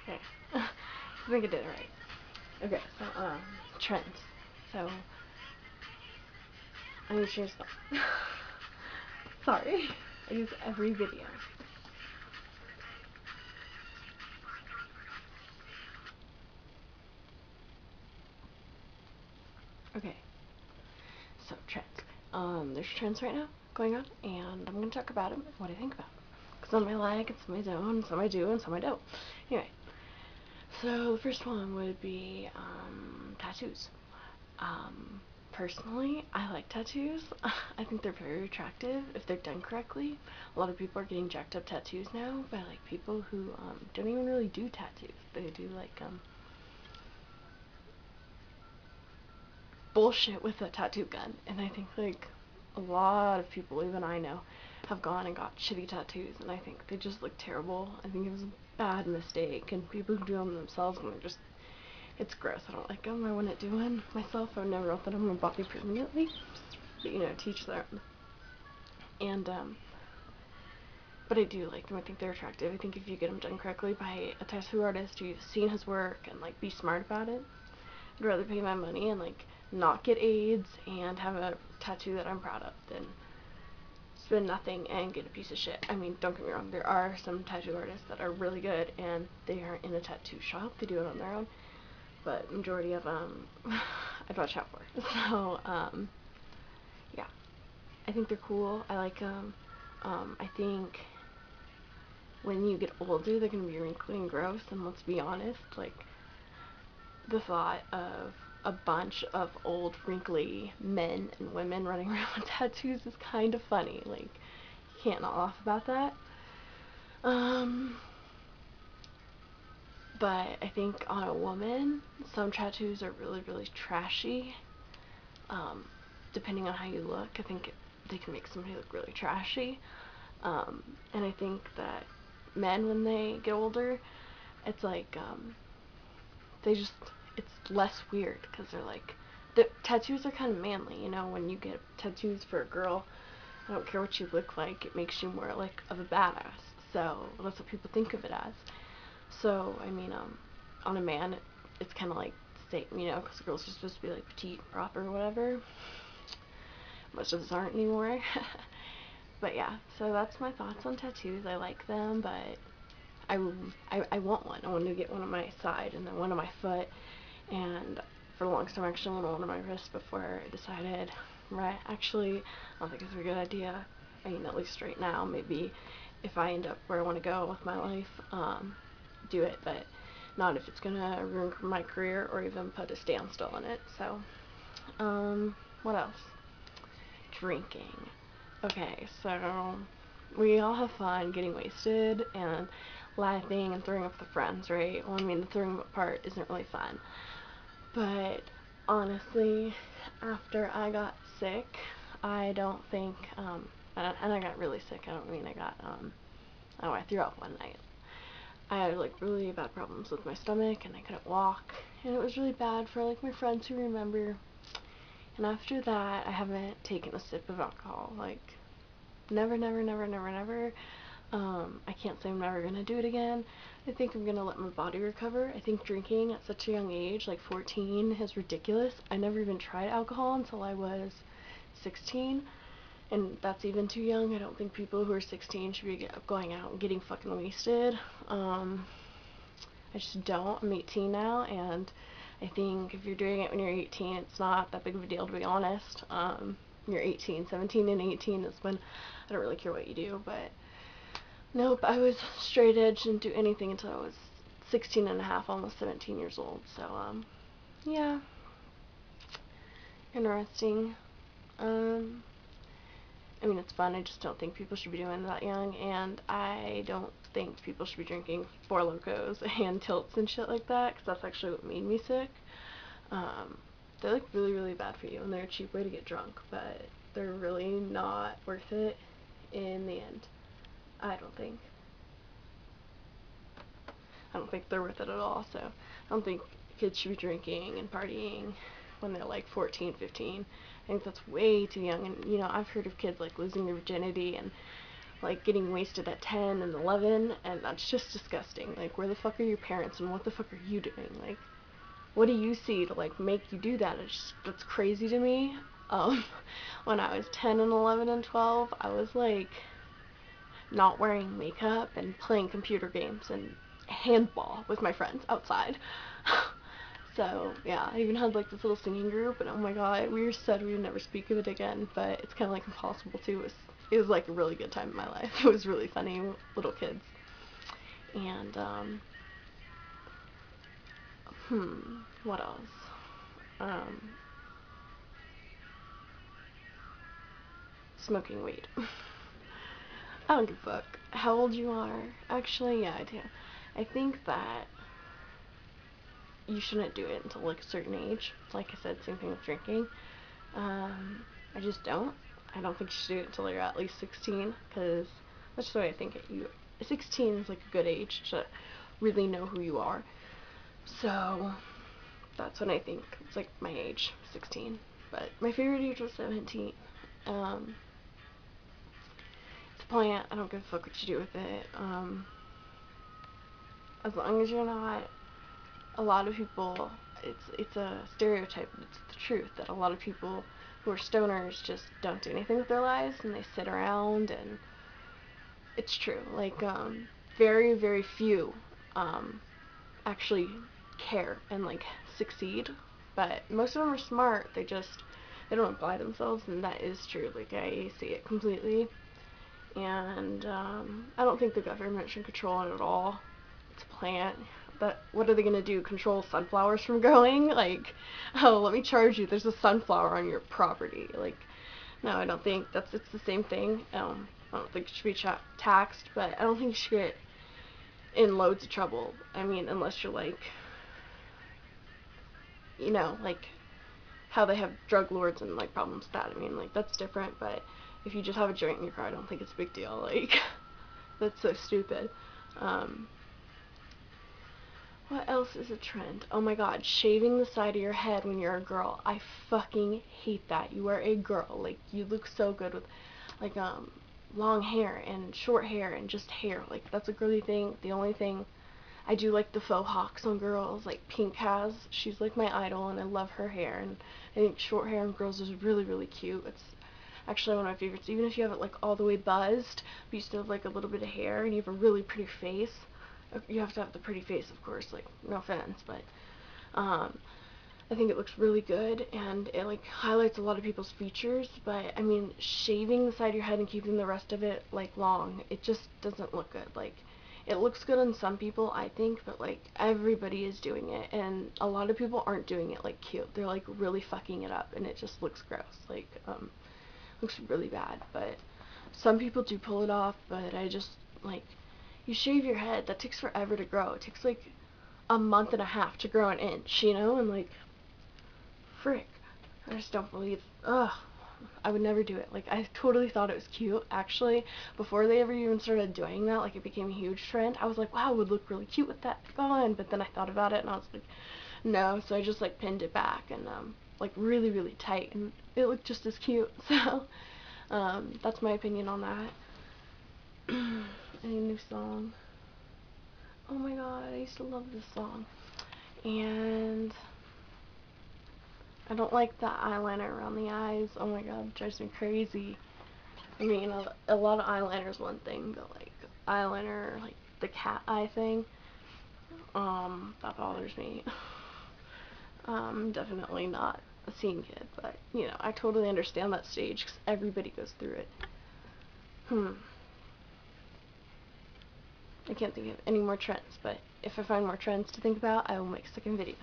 Okay. I think I did it right. Okay, so, trends. So, I need to change the Sorry. I use every video. Okay. So, trends. There's trends right now going on, and I'm gonna talk about them, what I think about them. Some I like, and some I don't, and some I do, and some I don't. Anyway, so the first one would be, tattoos. Um, Personally, I like tattoos. I think they're very attractive if they're done correctly. A lot of people are getting jacked up tattoos now by like people who don't even really do tattoos. They do like bullshit with a tattoo gun, and I think like a lot of people, even I know, have gone and got shitty tattoos, and I think they just look terrible. I think it was a bad mistake, and people who do them themselves, and they're just, it's gross. I don't like them. I wouldn't do one myself. I would never want that on my body permanently. But you know, teach their own. And but I do like them. I think they're attractive. I think if you get them done correctly by a tattoo artist who's seen his work and like be smart about it, I'd rather pay my money and like not get AIDS and have a tattoo that I'm proud of than spend nothing and get a piece of shit. I mean, don't get me wrong, there are some tattoo artists that are really good and they aren't in a tattoo shop, they do it on their own, but majority of them I'd watch out for. So, yeah, I think they're cool. I like them. I think when you get older, they're gonna be wrinkly and gross, and let's be honest, like, the thought of a bunch of old, wrinkly men and women running around with tattoos is kind of funny. Like, you can't not laugh about that. Um, but I think on a woman, some tattoos are really, really trashy. Um, Depending on how you look, I think they can make somebody look really trashy. And I think that men, when they get older, it's like, they just, it's less weird because they're like, the tattoos are kind of manly, you know. When you get tattoos for a girl, I don't care what you look like, it makes you more like of a badass. So that's what people think of it as. So I mean, on a man, it's kind of like same, you know, because girls are supposed to be like petite, proper, or whatever. Most of us aren't anymore. But yeah, so that's my thoughts on tattoos. I like them, but I want one. I want to get one on my side and then one on my foot, and for the longest time I actually wanted one on my wrist before I decided, right, actually, I don't think it's a good idea. I mean, at least right now, maybe if I end up where I want to go with my life, do it, but not if it's gonna ruin my career or even put a standstill in it. So, what else? Drinking. Okay, so we all have fun getting wasted and laughing and throwing up with friends, right? Well, I mean, the throwing up part isn't really fun. But honestly, after I got sick, I don't think, and I got really sick. I don't mean I got, oh, I threw up one night. I had like really bad problems with my stomach and I couldn't walk, and it was really bad for like my friends who remember. And after that, I haven't taken a sip of alcohol. Like, never, never, never, never, never. I can't say I'm never gonna do it again. I think I'm gonna let my body recover. I think drinking at such a young age, like 14, is ridiculous. I never even tried alcohol until I was 16, and that's even too young. I don't think people who are 16 should be going out and getting fucking wasted. I just don't. I'm 18 now, and I think if you're doing it when you're 18, it's not that big of a deal, to be honest. You're 18, 17 and 18 is when I don't really care what you do, but nope, I was straight edge, didn't do anything until I was 16 and a half, almost 17 years old. So, yeah, interesting. Um, I mean, it's fun. I just don't think people should be doing that young, and I don't think people should be drinking Four Locos and Tilts and shit like that, because that's actually what made me sick. Um, they're like really, really bad for you, and they're a cheap way to get drunk, but they're really not worth it in the end. I don't think. I don't think they're worth it at all. So I don't think kids should be drinking and partying when they're like 14, 15. I think that's way too young. And you know, I've heard of kids like losing their virginity and like getting wasted at 10 and 11, and that's just disgusting. Like, where the fuck are your parents, and what the fuck are you doing? Like, what do you see to like make you do that? That's crazy to me. Um, when I was 10 and 11 and 12, I was like not wearing makeup and playing computer games and handball with my friends outside. So yeah, I even had like this little singing group, and oh my god, we said we would never speak of it again, but it's kind of like impossible to. It was like a really good time in my life. It was really funny, little kids. And what else? Um, Smoking weed. I don't give a fuck how old you are. Actually, yeah, I do. I think that you shouldn't do it until like a certain age. Like I said, same thing with drinking. I just don't. I don't think you should do it until you're at least 16, because that's the way I think it. 16 is like a good age to really know who you are. So that's when I think it's like my age, 16. But my favorite age was 17. It's a plant. I don't give a fuck what you do with it. As long as you're not, a lot of people, it's a stereotype, but it's the truth, that a lot of people who are stoners just don't do anything with their lives, and they sit around, and it's true. Like, very, very few, actually care and, like, succeed, but most of them are smart. They don't apply themselves, and that is true. Like, I see it completely, and, I don't think the government should control it at all. It's a plant. But what are they gonna do? Control sunflowers from growing? Like, oh, let me charge you. There's a sunflower on your property. Like, no, I don't think it's the same thing. I don't think it should be taxed, but I don't think you should get in loads of trouble. I mean, unless you're like, like how they have drug lords and like problems with that. I mean, like that's different. But if you just have a joint in your car, I don't think it's a big deal. Like, that's so stupid. What else is a trend? Oh my god, shaving the side of your head when you're a girl. I fucking hate that. You are a girl. Like, you look so good with, like, long hair and short hair and just hair. Like, that's a girly thing. The only thing, I do like the faux hawks on girls. Like, Pink has. She's, like, my idol, and I love her hair. And I think short hair on girls is really, really cute. It's actually one of my favorites. Even if you have it, like, all the way buzzed, but you still have, like, a little bit of hair, and you have a really pretty face. You have to have the pretty face, of course, like, no offense, but, I think it looks really good, and it, like, highlights a lot of people's features, but, I mean, shaving the side of your head and keeping the rest of it, like, long, it just doesn't look good. Like, it looks good on some people, I think, but, like, everybody is doing it, and a lot of people aren't doing it, like, cute. They're, like, really fucking it up, and it just looks gross. Like, looks really bad, but some people do pull it off, but I just, like, you shave your head, that takes forever to grow. It takes like a month and a half to grow an inch, and like, frick. I just don't believe, I would never do it. Like, I totally thought it was cute, actually. Before they ever even started doing that, like, it became a huge trend. I was like, wow, it would look really cute with that going, but then I thought about it, and I was like, no, so I just, like, pinned it back, and, like, really, really tight, and it looked just as cute, so, that's my opinion on that. Any new song? Oh my god, I used to love this song. And I don't like the eyeliner around the eyes. Oh my god, it drives me crazy. I mean, a lot of eyeliner is one thing, but like eyeliner, like the cat eye thing, that bothers me. Definitely not a scene kid, but I totally understand that stage because everybody goes through it. I can't think of any more trends, but if I find more trends to think about, I will make a second video.